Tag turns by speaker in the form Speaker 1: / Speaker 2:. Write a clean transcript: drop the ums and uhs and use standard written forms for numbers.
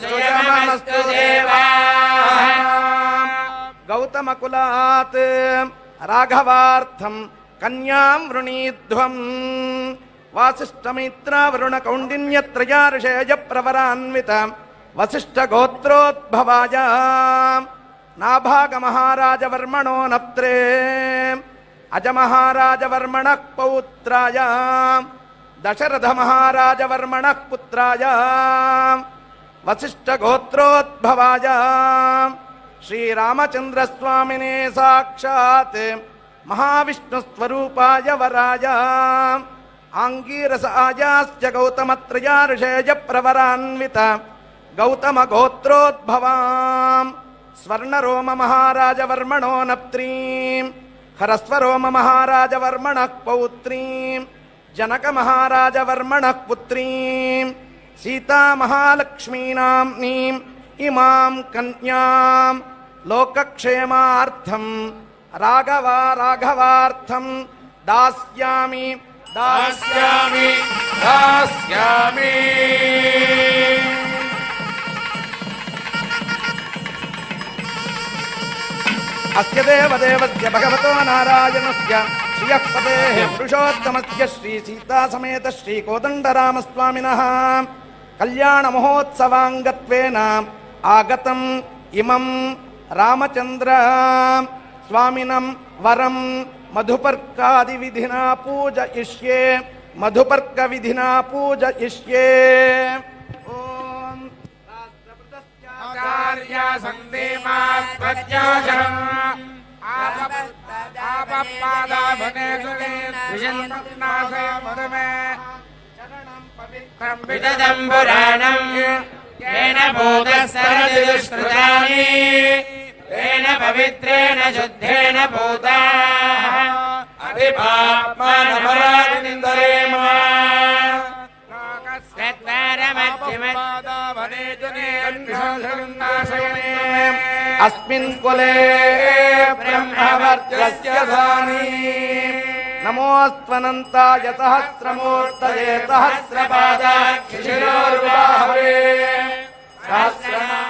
Speaker 1: सुयमस्तु देवाः गौतमकुलात् राघवार्थं कन्यां वृणीध्वम् वासिष्ठमित्रावरुणकौण्डिन्यत्रया ऋषयज प्रवरान्वित वसिष्ठगोत्रोद्भवाय नाभागमहाराजवर्मणो नप्त्रे अजमहाराजवर्मणः पौत्राय दशरथमहाराजवर्मणः पुत्राय वसिष्ठगोत्रोद्भवाय श्रीरामचन्द्रस्वामिने साक्षात् महाविष्णुस्वरूपाय वराय आंगीरसायाश्च गौतमत्रया ऋषयज प्रवरान्वित गौतमगोत्रोद्भवाम् स्वर्णरोम महाराजवर्मणो नप्त्रीं हरस्वरोम महाराजवर्मणः पौत्रीं जनक महाराजवर्मणः पुत्रीं सीता महालक्ष्मीनाम्नीम् इमां कन्यां लोकक्षेमार्थं राघवार्थं दास्यामि दास्यामि दास्यामि। अस्य देवदेवस्य भगवतो नारायणस्य श्रियः पतेः पुरुषोत्तमस्य श्री सीता समेत श्री कोदण्डरामस्वामिनः कल्याणमहोत्सवाङ्गत्वेन आगतम् इमं रामचन्द्र स्वामिनं वरं मधुपर्कादिविधिना पूजयिष्ये मधुपर्कविधिना पूजयिष्ये। ओम
Speaker 2: आचार्य संदेमात्मज्ञाशम् आपपादाभने सुने विशन्तनासे मधुमे चरणं पवित्रं विदधं पुराणं येन भूतस्सरति दुष्कृतानि तेन पवित्रेण शुद्धेन भूताः अधिपाप्मानपराधिनिन्दरेम
Speaker 1: अस्मिन् कुले ब्रह्मवर्चस्य धानी नमोऽस्त्वनन्ताय सहस्रमूर्तये सहस्रपादाक्षि शिरोर्बाहवे सहस्रनाम।